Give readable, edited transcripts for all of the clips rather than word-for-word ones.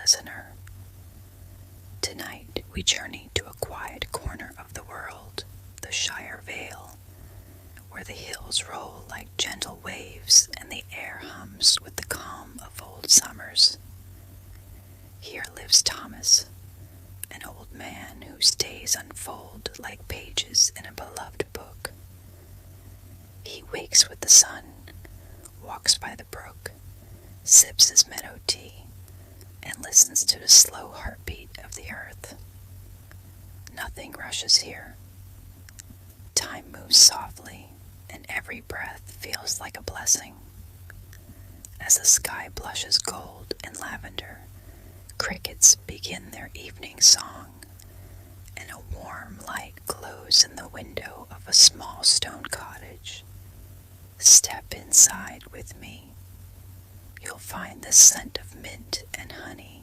listener. Tonight we journey to a quiet corner of the world, the Shire Vale, where the hills roll like gentle waves and the air hums with the calm of old summers. Here lives Thomas, an old man whose days unfold like pages in a beloved book. He wakes with the sun, walks by the brook, sips his meadow tea, and listens to the slow heartbeat of the earth. Nothing rushes here. Time moves softly, and every breath feels like a blessing. As the sky blushes gold and lavender, crickets begin their evening song, and a warm light glows in the window of a small stone cottage. Step inside with me. You'll find the scent of mint and honey,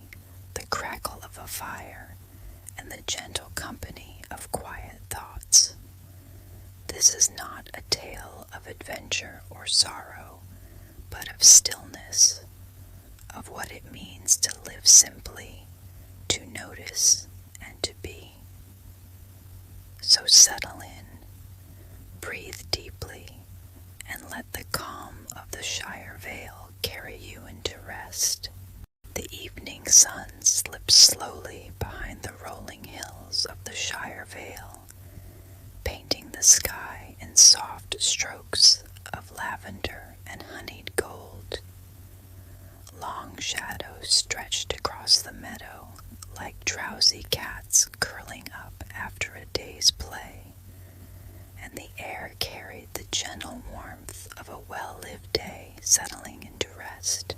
the crackle of a fire, and the gentle company of quiet thoughts. This is not a tale of adventure or sorrow, but of stillness, of what it means to live simply, to notice, and to be. So settle in, breathe deeply, and let the calm of the Shire Vale carry you into rest. The evening sun slips slowly behind the rolling hills of the Shire Vale, painting the sky in soft strokes of lavender and honeyed gold. Long shadows stretched across the meadow like drowsy cats curling up after a day's play, and the air carried the gentle warmth of a well-lived day settling into rest.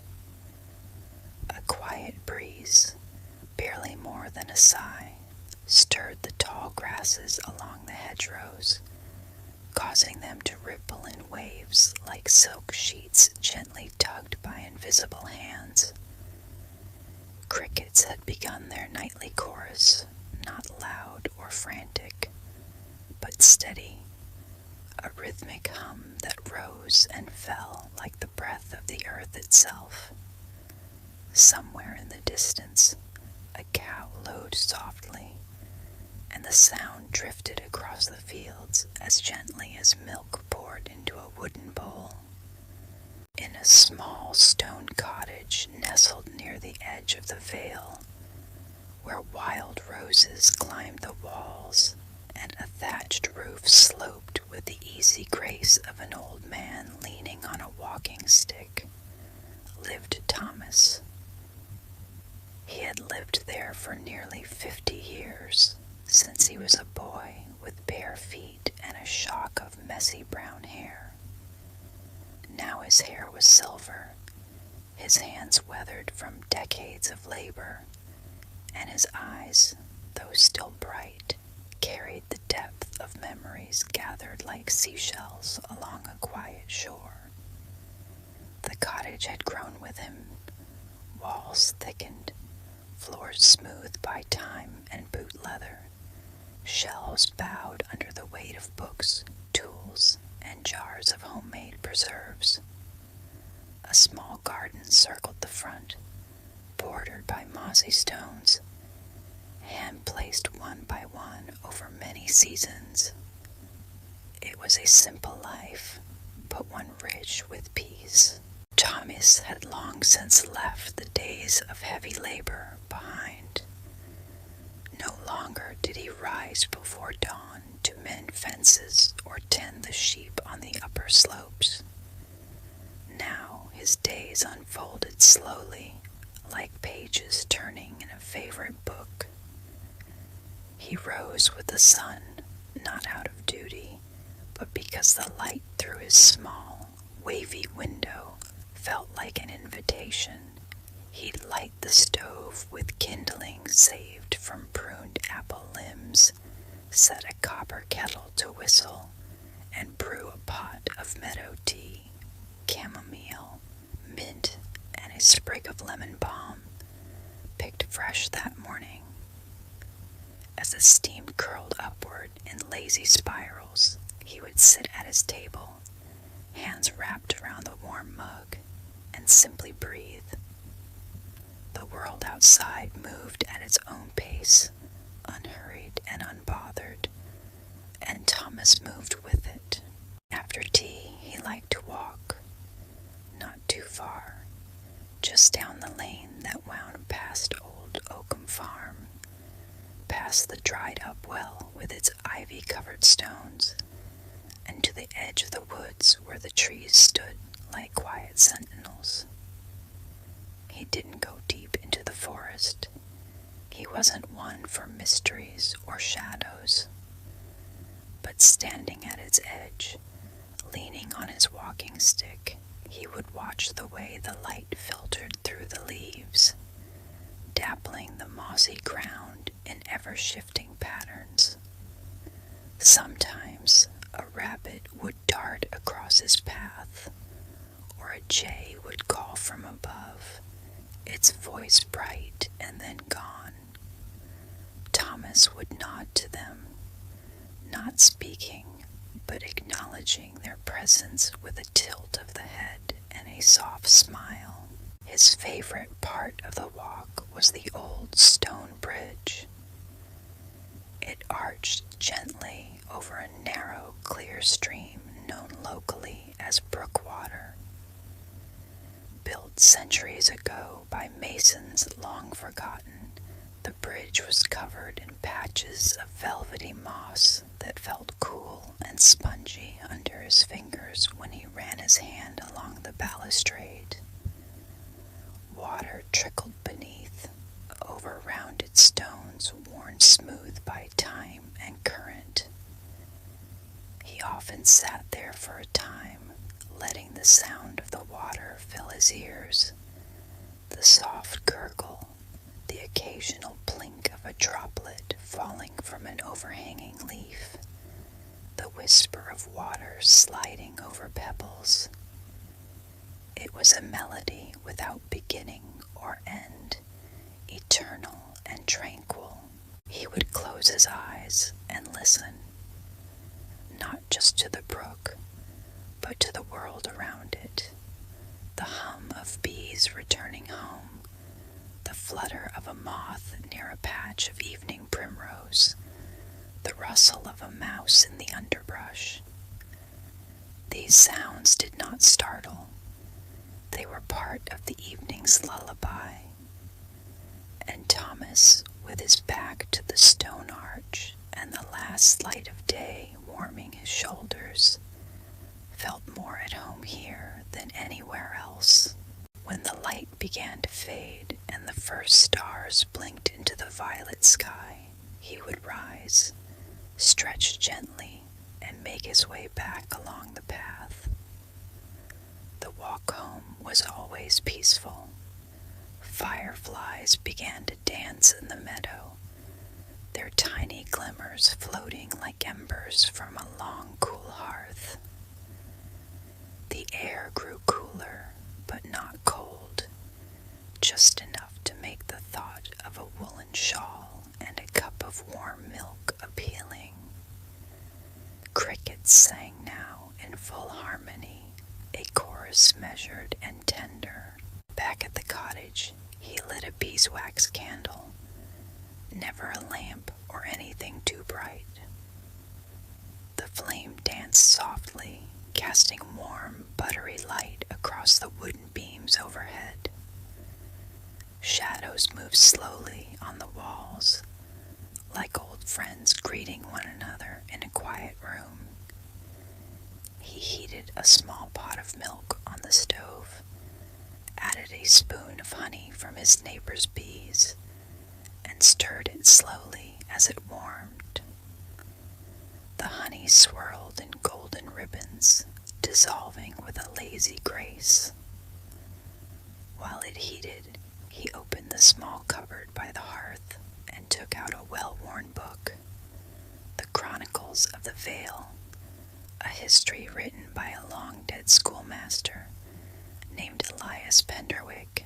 A quiet breeze, barely more than a sigh, stirred the tall grasses along the hedgerows, causing them to ripple in waves like silk sheets gently tugged by invisible hands. Crickets had begun their nightly chorus, not loud or frantic, but steady, a rhythmic hum that rose and fell like the breath of the earth itself. Somewhere in the distance, a cow lowed softly, and the sound drifted across the fields as gently as milk poured into a wooden bowl. In a small stone cottage nestled near the edge of the vale, where wild roses climbed the walls and a thatched roof sloped with the easy grace of an old man leaning on a walking stick, lived Thomas. He had lived there for nearly 50 years, since he was a boy with bare feet and a shock of messy brown hair. Now his hair was silver, his hands weathered from decades of labor, and his eyes, though still bright, carried the depth of memories gathered like seashells along a quiet shore. The cottage had grown with him, walls thickened, floors smoothed by time and boot leather, shelves bowed under the weight of books, tools, and jars of homemade preserves. A small garden circled the front, bordered by mossy stones, hand-placed one by one over many seasons. It was a simple life, but one rich with peace. Thomas had long since left the days of heavy labor behind. No longer did he rise before dawn to mend fences or tend the sheep on the upper slopes. Now his days unfolded slowly, like pages turning in a favorite book. He rose with the sun, not out of duty, but because the light through his small, wavy window felt like an invitation. He'd light the stove with kindling saved from pruned apple limbs, set a copper kettle to whistle, and brew a pot of meadow tea, chamomile, mint, and a sprig of lemon balm, picked fresh that morning. As the steam curled upward in lazy spirals, he would sit at his table, hands wrapped around the warm mug, and simply breathe. The world outside moved at its own pace, unhurried and unbothered, and Thomas moved with it. After tea, he liked to walk, not too far, just down the lane that wound past old Oakham Farm, past the dried-up well with its ivy-covered stones, and to the edge of the woods where the trees stood like quiet sentinels. He didn't go deep into the forest. He wasn't one for mysteries or shadows. But standing at its edge, leaning on his walking stick, he would watch the way the light filtered through the leaves, dappling the mossy ground in ever-shifting patterns. Sometimes a rabbit would dart across his path, or a jay would call from above, its voice bright and then gone. Thomas would nod to them, not speaking, but acknowledging their presence with a tilt of the head and a soft smile. His favorite part of the walk was the old stone bridge. It arched gently over a narrow, clear stream known locally as brook water. Built centuries ago by masons long forgotten, the bridge was covered in patches of velvety moss that felt cool and spongy under his fingers when he ran his hand along the balustrade. Water trickled beneath, over rounded stones worn smooth by time and current. He often sat there for a time, letting the sound of the water fill his ears, the soft gurgle, the occasional plink of a droplet falling from an overhanging leaf, the whisper of water sliding over pebbles. It was a melody without beginning or end, eternal and tranquil. He would close his eyes and listen, not just to the brook, but to the world around it, the hum of bees returning home, the flutter of a moth near a patch of evening primrose, the rustle of a mouse in the underbrush. These sounds did not startle. They were part of the evening's lullaby. And Thomas, with his back to the stone arch and the last light of day warming his shoulders, felt more at home here than anywhere else. When the light began to fade and the first stars blinked into the violet sky, he would rise, stretch gently, and make his way back along the path. The walk home was always peaceful. Fireflies began to dance in the meadow, their tiny glimmers floating like embers from a long, cool hearth. The air grew cooler, but not cold, just enough to make the thought of a woolen shawl and a cup of warm milk appealing. Crickets sang now in full harmony, a chorus measured and tender. Back at the cottage, he lit a beeswax candle, never a lamp or anything too bright. The flame danced softly, casting warm, buttery light across the wooden beams overhead. Shadows moved slowly on the walls, like old friends greeting one another in a quiet room. He heated a small pot of milk on the stove, added a spoon of honey from his neighbor's bees, and stirred it slowly as it warmed. The honey swirled in golden ribbons, dissolving with a lazy grace. While it heated, he opened the small cupboard by the hearth and took out a well-worn book, The Chronicles of the Vale, a history written by a long-dead schoolmaster named Elias Penderwick.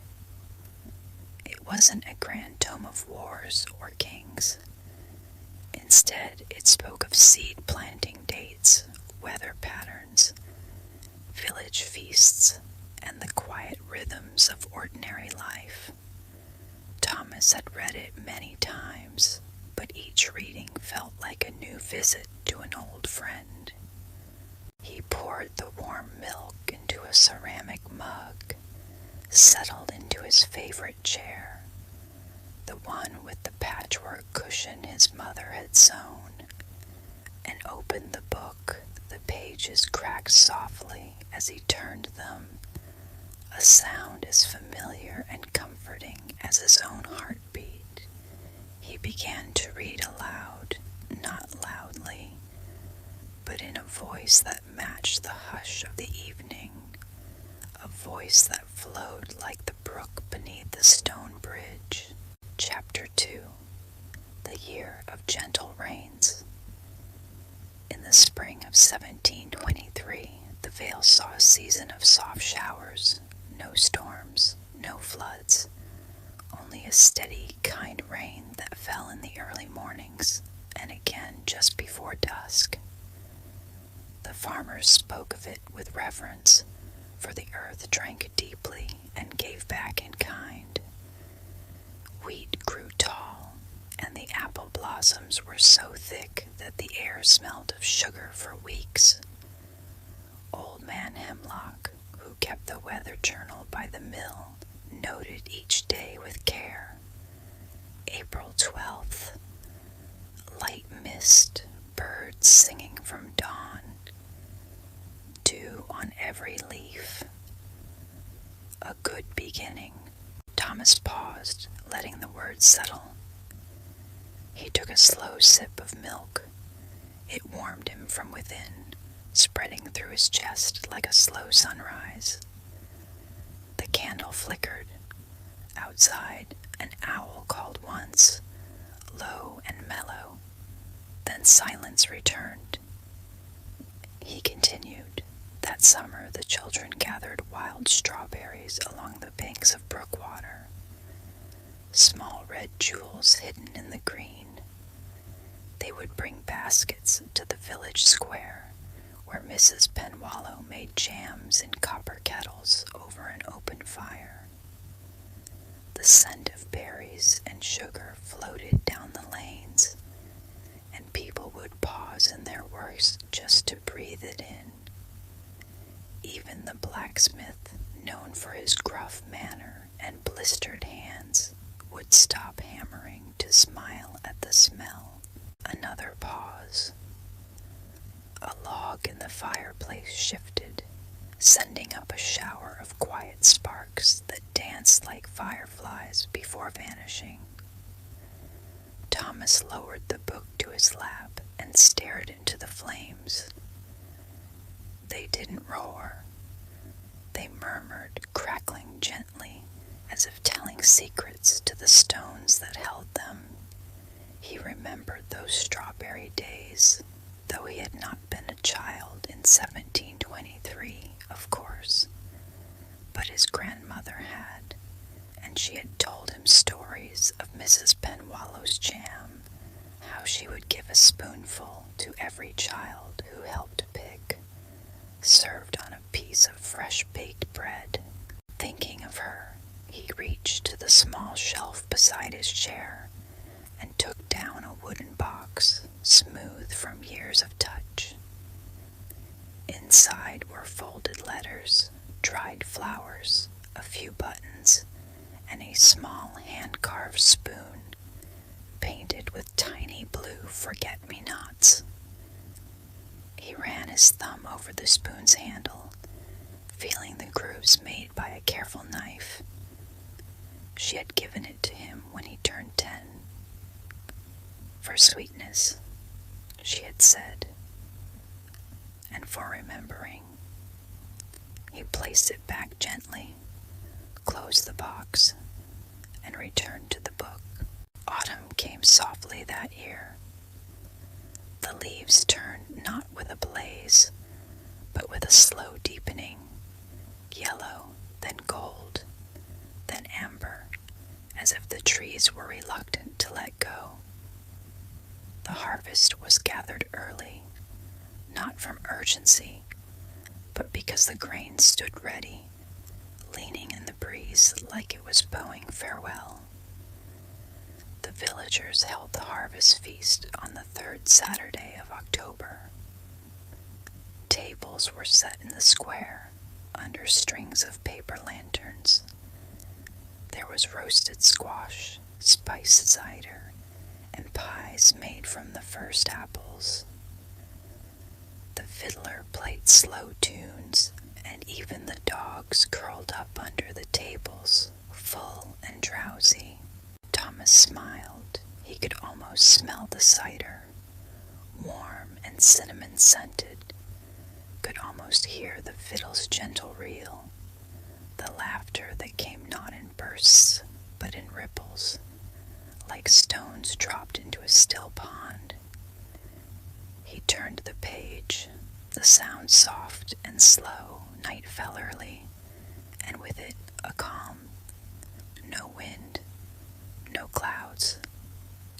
It wasn't a grand tome of wars or kings. Instead, it spoke of seed planting dates, weather patterns, village feasts, and the quiet rhythms of ordinary life. Thomas had read it many times, but each reading felt like a new visit to an old friend. He poured the warm milk into a ceramic mug, settled into his favorite chair, the one with the patchwork cushion his mother had sewn, and opened the book. The pages cracked softly as he turned them, a sound as familiar and comforting as his own heartbeat. He began to read aloud, not loudly, but in a voice that matched the hush of the evening, a voice that flowed like the brook beneath the stone bridge. Chapter 2. The Year of Gentle Rains. In the spring of 1723, the Vale saw a season of soft showers, no storms, no floods, only a steady, kind rain that fell in the early mornings and again just before dusk. The farmers spoke of it with reverence, for the earth drank deeply and gave back in kind. Wheat grew tall, and the apple blossoms were so thick that the air smelled of sugar for weeks. Old Man Hemlock, who kept the weather journal by the mill, noted each day with care. April 12th. Light mist, birds singing from dawn, dew on every leaf. A good beginning. Thomas paused, letting the words settle. He took a slow sip of milk. It warmed him from within, spreading through his chest like a slow sunrise. The candle flickered. Outside, an owl called once, low and mellow. Then silence returned. He continued. That summer the children gathered wild strawberries along the banks of brook water, small red jewels hidden in the green. They would bring baskets to the village square, where Mrs. Penwallow made jams in copper kettles over an open fire. The scent of berries and sugar floated down the lanes, and people would pause in their works just to breathe it in. Even the blacksmith, known for his gruff manner and blistered hands, would stop hammering to smile at the smell. Another pause. A log in the fireplace shifted, sending up a shower of quiet sparks that danced like fireflies before vanishing. Thomas lowered the book to his lap and stared into the flames. They didn't roar. They murmured, crackling gently, as if telling secrets to the stones that held them. He remembered those strawberry days, though he had not been a child in 1723, of course. But his grandmother had, and she had told him stories of Mrs. Penwallow's jam, how she would give a spoonful to every child who helped pick, served on a piece of fresh-baked bread. Thinking of her, he reached to the small shelf beside his chair and took down a wooden box, smooth from years of touch. Inside were folded letters, dried flowers, a few buttons, and a small hand-carved spoon, painted with tiny blue forget-me-nots. He ran his thumb over the spoon's handle, feeling the grooves made by a careful knife. She had given it to him when he turned 10. For sweetness, she had said, and for remembering. He placed it back gently, closed the box, and returned to the book. Autumn came softly that year. The leaves turned not with a blaze, but with a slow deepening, yellow, then gold, then amber, as if the trees were reluctant to let go. The harvest was gathered early, not from urgency, but because the grain stood ready, leaning in the breeze like it was bowing farewell. villagers held the harvest feast on the third Saturday of October. Tables were set in the square under strings of paper lanterns. There was roasted squash, spiced cider, and pies made from the first apples. The fiddler played slow tunes, and even the dogs curled up under the tables, full and drowsy. Thomas smiled. He could almost smell the cider, warm and cinnamon-scented, could almost hear the fiddle's gentle reel, the laughter that came not in bursts, but in ripples, like stones dropped into a still pond. He turned the page, the sound soft and slow. Night fell early, and with it a calm. No wind, no clouds,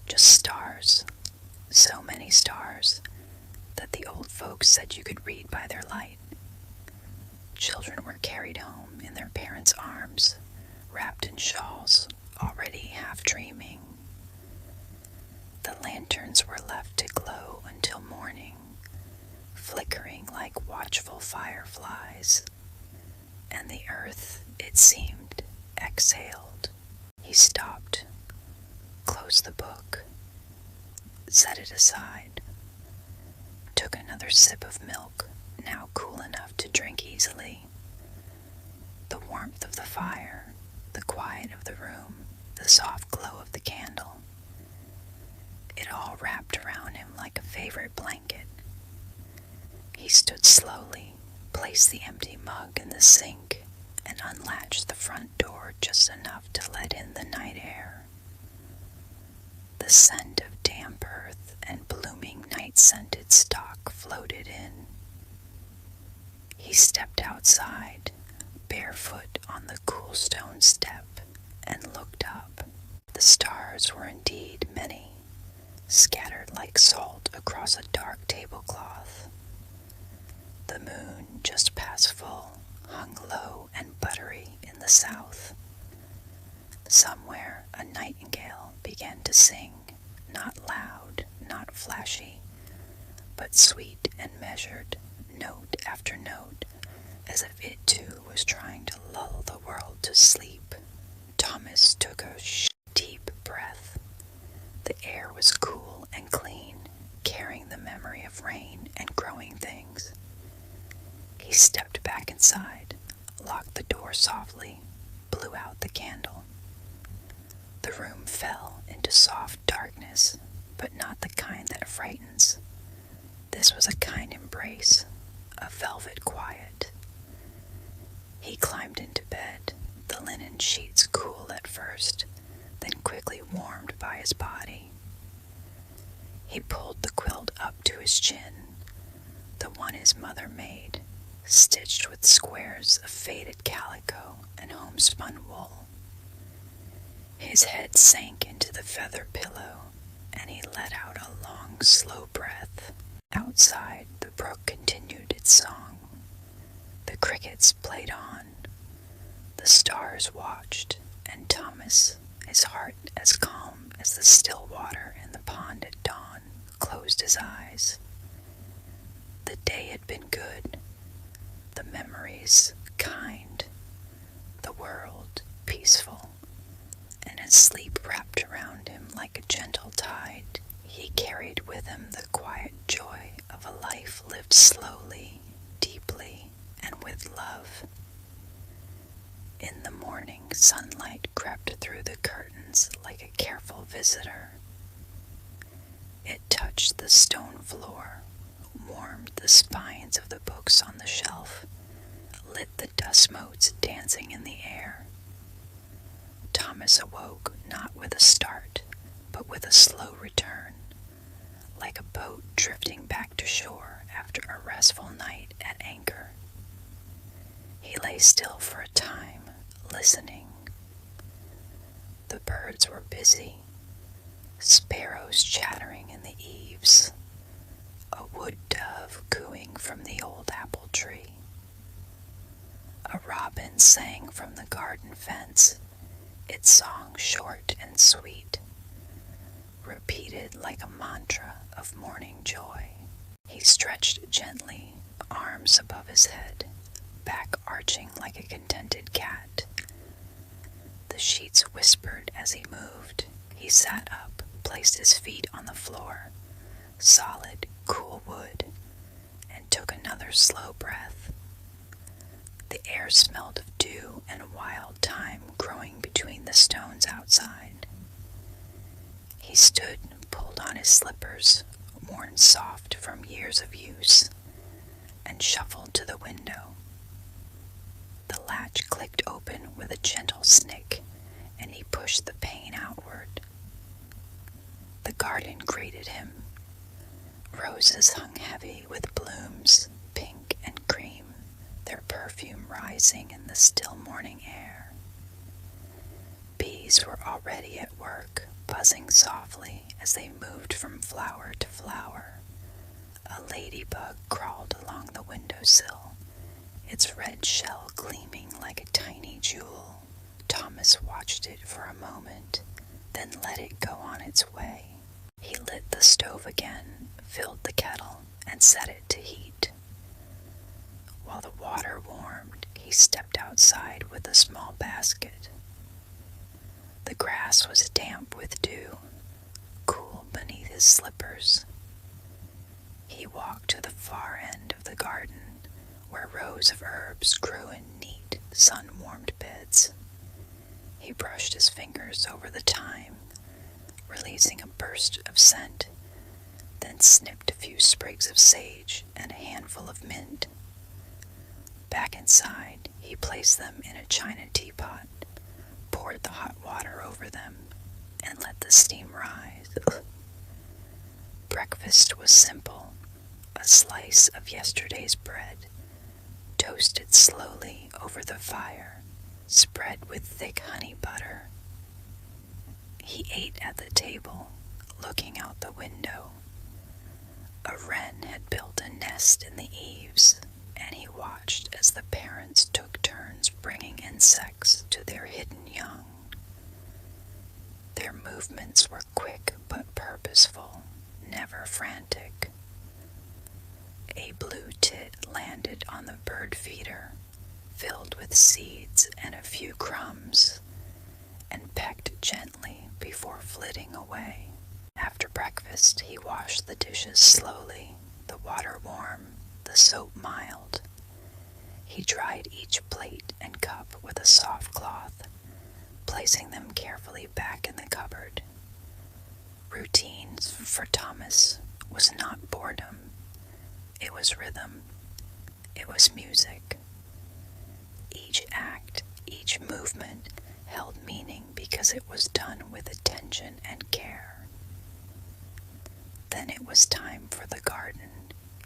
just stars, so many stars that the old folks said you could read by their light. Children were carried home in their parents' arms, wrapped in shawls, already half dreaming. The lanterns were left to glow until morning, flickering like watchful fireflies, and the earth, it seemed, exhaled. He stopped, closed the book, set it aside, took another sip of milk, now cool enough to drink easily. The warmth of the fire, the quiet of the room, the soft glow of the candle, it all wrapped around him like a favorite blanket. He stood slowly, placed the empty mug in the sink, and unlatched the front door just enough to let in the night air. The scent of damp earth and blooming night-scented stock floated in. He stepped outside, barefoot on the cool stone step, and looked up. The stars were indeed many, scattered like salt across a dark tablecloth. The moon, just past full, hung low and buttery in the south. Somewhere a nightingale began to sing, not loud, not flashy, but sweet and measured, note after note, as if it too was trying to lull the world to sleep. Thomas took a deep breath. The air was cool and clean, carrying the memory of rain and growing things. He stepped back inside, locked the door softly, blew out the candle. The room fell into soft darkness, but not the kind that frightens. This was a kind embrace, a velvet quiet. He climbed into bed, the linen sheets cool at first, then quickly warmed by his body. He pulled the quilt up to his chin, the one his mother made, stitched with squares of faded calico and homespun wool. His head sank into the feather pillow, and he let out a long, slow breath. Outside, the brook continued its song. The crickets played on. The stars watched, and Thomas, his heart as calm as the still water in the pond at dawn, closed his eyes. The day had been good, the memories kind, the world peaceful, and as sleep wrapped around him like a gentle tide, he carried with him the quiet joy of a life lived slowly, deeply, and with love. In the morning, sunlight crept through the curtains like a careful visitor. It touched the stone floor, warmed the spines of the books on the shelf, lit the dust motes dancing in the air. Thomas awoke not with a start, but with a slow return, like a boat drifting back to shore after a restful night at anchor. He lay still for a time, listening. The birds were busy, sparrows chattering in the eaves, a wood dove cooing from the old apple tree. A robin sang from the garden fence, its song short and sweet. repeated like a mantra of morning joy. He stretched gently, arms above his head, back arching like a contented cat. The sheets whispered as he moved. He sat up, placed his feet on the floor, solid, cool wood, and took another slow breath. The air smelled of dew and wild thyme growing between the stones outside. He stood and pulled on his slippers, worn soft from years of use, and shuffled to the window. The latch clicked open with a gentle snick, and he pushed the pane outward. The garden greeted him. Roses hung heavy with blooms, pink and cream, their perfume rising in the still morning air. Bees were already at work, buzzing softly as they moved from flower to flower. A ladybug crawled along the windowsill, its red shell gleaming like a tiny jewel. Thomas watched it for a moment, then let it go on its way. He lit the stove again, filled the kettle, and set it to heat. While the water warmed, he stepped outside with a small basket. The grass was damp with dew, cool beneath his slippers. He walked to the far end of the garden, where rows of herbs grew in neat, sun-warmed beds. He brushed his fingers over the thyme, releasing a burst of scent, then snipped a few sprigs of sage and a handful of mint. Back inside, he placed them in a china teapot, poured the hot water over them, and let the steam rise. Breakfast was simple: a slice of yesterday's bread, toasted slowly over the fire, spread with thick honey butter. He ate at the table, looking out the window. A wren had built a nest in the eaves, and he watched as the parents took turns bringing insects to their hidden young. Their movements were quick but purposeful, never frantic. A blue tit landed on the bird feeder, filled with seeds and a few crumbs, and pecked gently before flitting away. After breakfast, he washed the dishes slowly, the water warm, the soap mild. He dried each plate and cup with a soft cloth, placing them carefully back in the cupboard. Routine for Thomas was not boredom. It was rhythm. It was music. Each act, each movement held meaning because it was done with attention and care. Then it was time for the garden.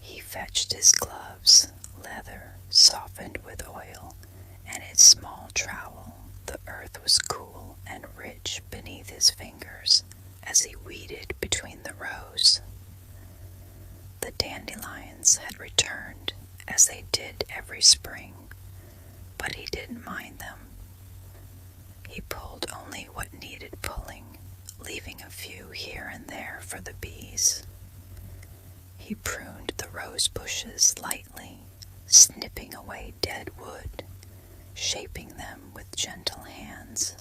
He fetched his gloves, leather, softened with oil, and his small trowel. The earth was cool and rich beneath his fingers as he weeded between the rows. The dandelions had returned, as they did every spring, but he didn't mind them. He pulled only what needed pulling, leaving a few here and there for the bees. He pruned the rose bushes lightly, snipping away dead wood, shaping them with gentle hands.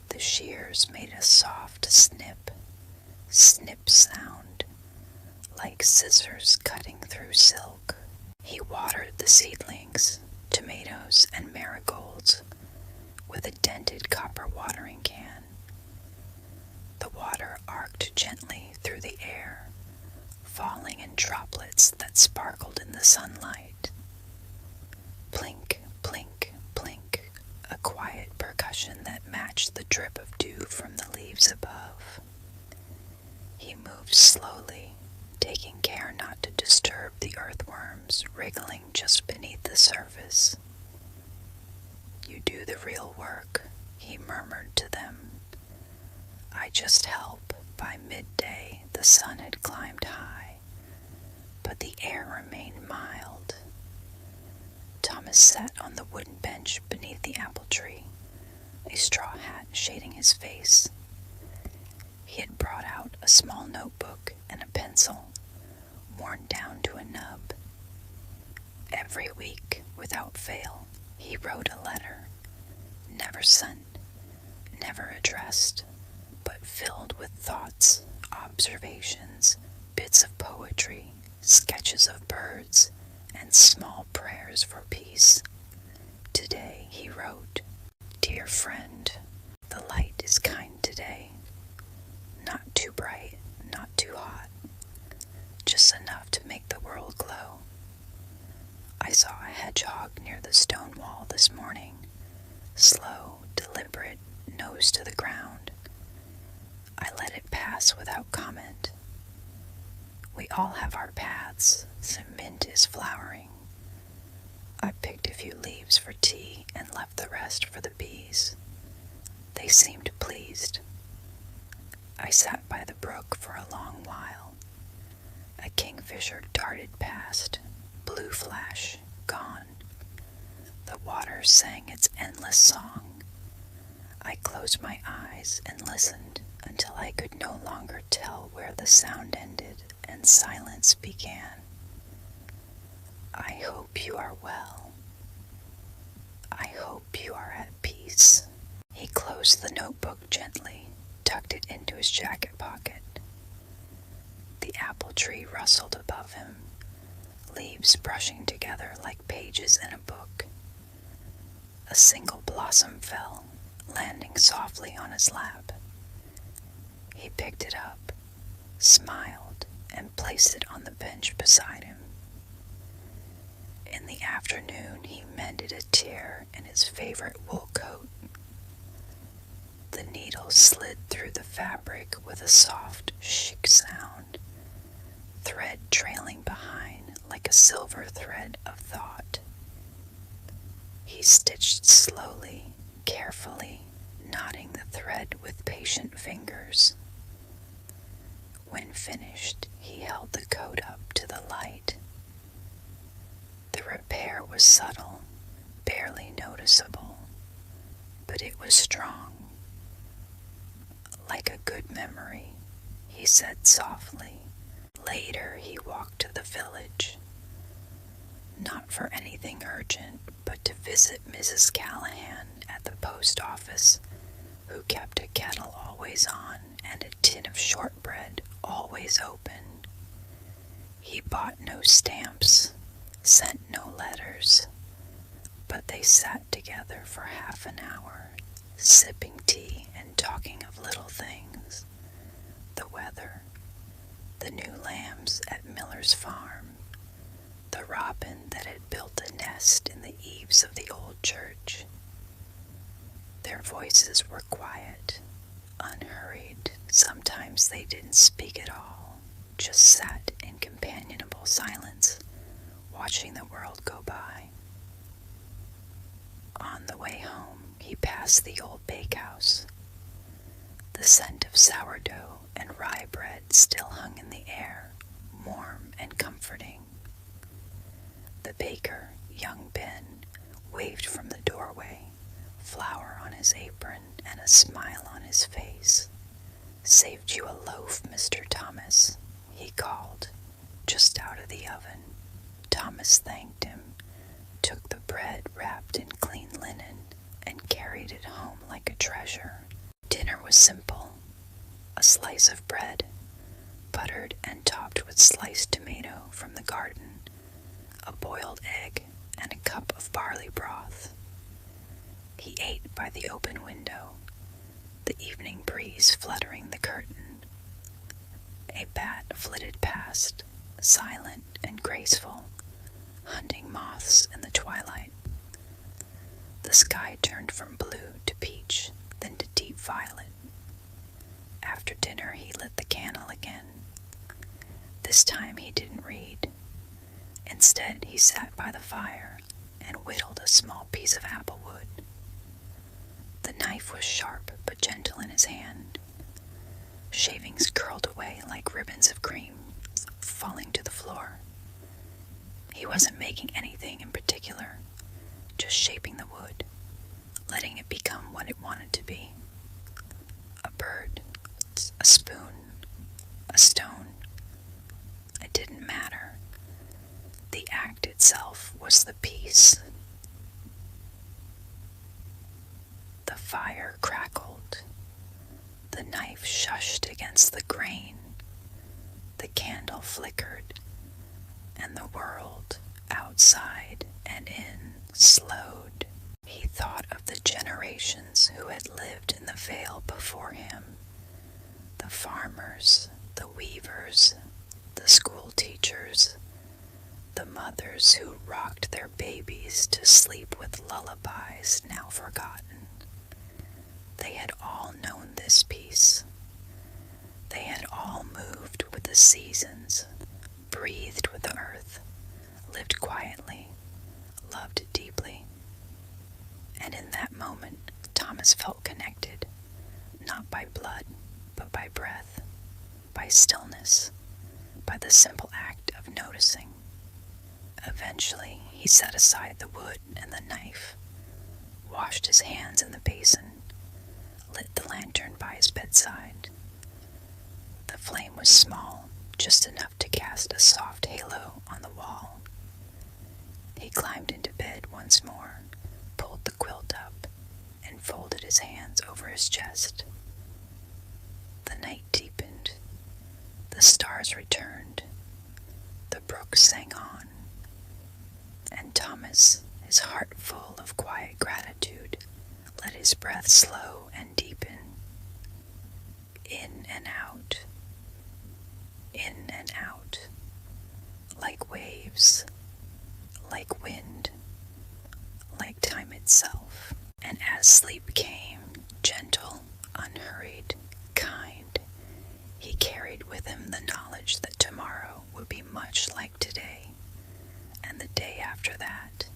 The shears made a soft snip, snip sound, like scissors cutting through silk. He watered the seedlings, tomatoes and marigolds, with a dented copper watering can. The water arced gently through the air, falling in droplets that sparkled in the sunlight. Plink, plink, plink, a quiet percussion that matched the drip of dew from the leaves above. He moved slowly, taking care not to disturb the earthworms wriggling just beneath the surface. "You do the real work," he murmured to them. "I just help." By midday, the sun had climbed high, but the air remained mild. Thomas sat on the wooden bench beneath the apple tree, a straw hat shading his face. small notebook and a pencil, worn down to a nub. Every week, without fail, he wrote a letter, never sent, never addressed, but filled with thoughts, observations, bits of poetry, sketches of birds, and small prayers for peace. Today he wrote, "Dear friend, the light is kind today. Not too bright, not too hot, just enough to make the world glow. I saw a hedgehog near the stone wall this morning, slow, deliberate, nose to the ground. I let it pass without comment. We all have our paths. The mint is flowering. I picked a few leaves for tea and left the rest for the bees. They seemed pleased. I sat by the brook for a long while. A kingfisher darted past, blue flash, gone. The water sang its endless song. I closed my eyes and listened until I could no longer tell where the sound ended and silence began. I hope you are well. I hope you are at peace." He closed the notebook gently, tucked it into his jacket pocket. The apple tree rustled above him, leaves brushing together like pages in a book. A single blossom fell, landing softly on his lap. He picked it up, smiled, and placed it on the bench beside him. In the afternoon, he mended a tear in his favorite wool coat. The needle slid through the fabric with a soft chic sound, thread trailing behind like a silver thread of thought. He stitched slowly, carefully, knotting the thread with patient fingers. When finished, he held the coat up to the light. The repair was subtle, barely noticeable, but it was strong. "Like a good memory," he said softly. Later, he walked to the village. Not for anything urgent, but to visit Mrs. Callahan at the post office, who kept a kettle always on and a tin of shortbread always open. He bought no stamps, sent no letters, but they sat together for half an hour, sipping tea and talking of little things, the weather, the new lambs at Miller's farm, the robin that had built a nest in the eaves of the old church. Their voices were quiet, unhurried. Sometimes they didn't speak at all, just sat in companionable silence, watching the world go by. On the way home, he passed the old bakehouse. The scent of sourdough and rye bread still hung in the air, warm and comforting. The baker, young Ben, waved from the doorway, flour on his apron and a smile on his face. "Saved you a loaf, Mr. Thomas," he called, just out of the oven. Thomas thanked him, took the bread wrapped in clean linen, and carried it home like a treasure. Dinner was simple. A slice of bread, buttered and topped with sliced tomato from the garden, a boiled egg, and a cup of barley broth. He ate by the open window, the evening breeze fluttering the curtain. A bat flitted past, silent and graceful, hunting moths in the twilight. The sky turned from blue to peach, then to deep violet. After dinner, he lit the candle again. This time he didn't read. Instead, he sat by the fire and whittled a small piece of apple wood. The knife was sharp but gentle in his hand. Shavings curled away like ribbons of cream, falling to the floor. He wasn't making anything in particular, just shaping the wood, letting it become what it wanted to be. A bird, a spoon, was the peace. The fire crackled. The knife shushed against the grain. The candle flickered, and the world, outside and in, slowed. He thought of the generations who had lived in the vale before him, the farmers, the weavers, the school teachers, the mothers who rocked their babies to sleep with lullabies now forgotten. They had all known this peace. They had all moved with the seasons, breathed with the earth, lived quietly, loved deeply. And in that moment, Thomas felt connected, not by blood, but by breath, by stillness, by the simple act of noticing. Eventually, he set aside the wood and the knife, washed his hands in the basin, lit the lantern by his bedside. The flame was small, just enough to cast a soft halo on the wall. He climbed into bed once more, pulled the quilt up, and folded his hands over his chest. The night deepened. The stars returned. The brook sang on. And Thomas, his heart full of quiet gratitude, let his breath slow and deepen. In and out. In and out. Like waves. Like wind. Like time itself. And as sleep came, gentle, unhurried, kind, he carried with him the knowledge that tomorrow would be much like today, and the day after that,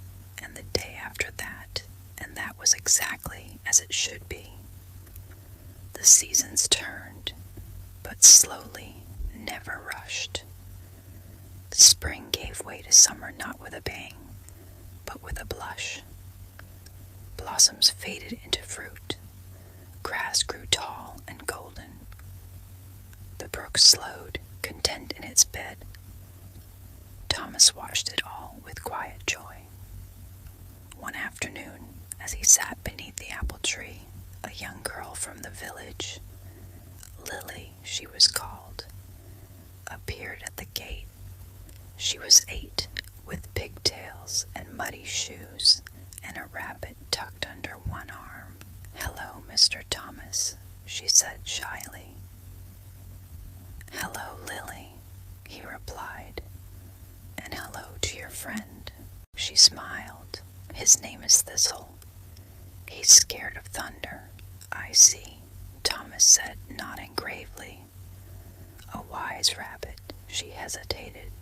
and the day after that, and that was exactly as it should be. The seasons turned, but slowly, never rushed. Spring gave way to summer not with a bang, but with a blush. Blossoms faded into fruit. Grass grew tall and golden. The brook slowed, content in its bed. Thomas watched it all with quiet joy. One afternoon, as he sat beneath the apple tree, a young girl from the village, Lily she was called, appeared at the gate. She was 8, with pigtails and muddy shoes, and a rabbit tucked under one arm. "Hello, Mr. Thomas," she said shyly. "Hello, Lily," he replied, "and hello to your friend." She smiled. "His name is Thistle. He's scared of thunder." "I see," Thomas said, nodding gravely. "A wise rabbit." She hesitated.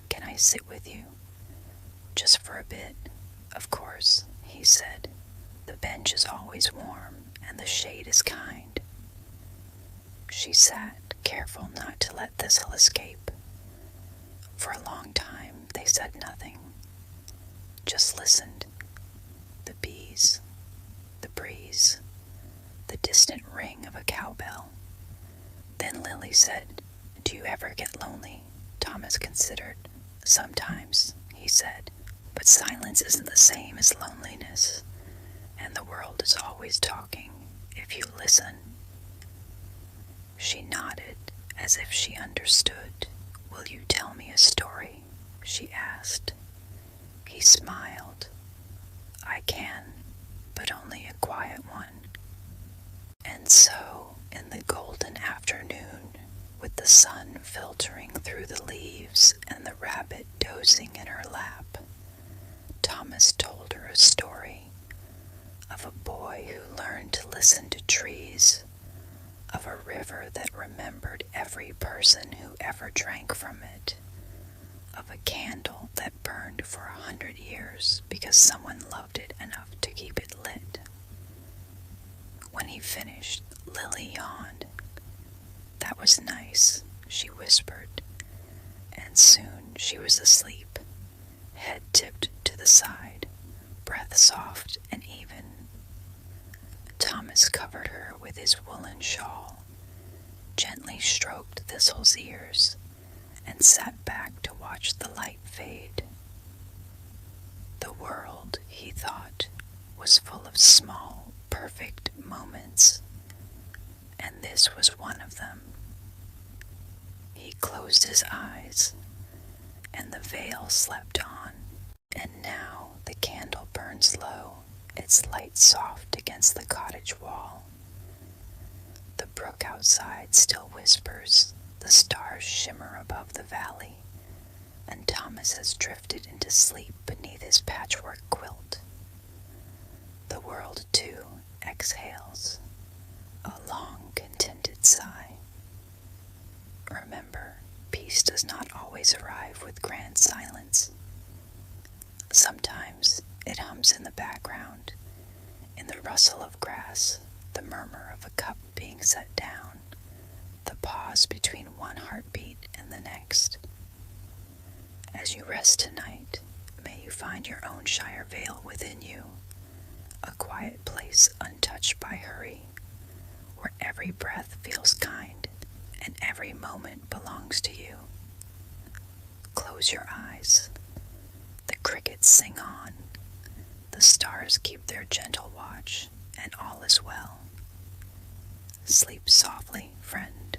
"Can I sit with you?" "Just for a bit." "Of course," he said. "The bench is always warm, and the shade is kind." She sat, careful not to let Thistle escape. For a long time they said nothing, just listened. The bees, the breeze, the distant ring of a cowbell. Then Lily said, "Do you ever get lonely?" Thomas considered. "Sometimes," he said, "but silence isn't the same as loneliness, and the world is always talking if you listen." She nodded as if she understood. "Will you tell me a story?" she asked. He smiled. "I can, but only a quiet one." And so, in the golden afternoon, with the sun filtering through the leaves and the rabbit dozing in her lap, Thomas told her a story of a boy who learned to listen to trees, of a river that remembered every person who ever drank from it, of a candle that burned for 100 years because someone loved it enough to keep it lit. When he finished, Lily yawned. "That was nice," she whispered, and soon she was asleep, head tipped to the side, breath soft and even. Thomas covered her with his woolen shawl, gently stroked Thistle's ears, and sat back to watch the light fade. The world, he thought, was full of small, perfect moments, and this was one of them. He closed his eyes, and the veil slept on, and now the candle burns low, its light soft against the cottage wall. The brook outside still whispers, the stars shimmer above the valley, and Thomas has drifted into sleep beneath his patchwork quilt. The world, too, exhales, a long, contented sigh. Remember, peace does not always arrive with grand silence. Sometimes it hums in the background, in the rustle of grass, the murmur of a cup being set down, the pause between one heartbeat and the next. As you rest tonight, may you find your own Shire Vale within you, a quiet place untouched by hurry, where every breath feels kind and every moment belongs to you. Close your eyes. The crickets sing on. The stars keep their gentle watch, and all is well. Sleep softly, friend.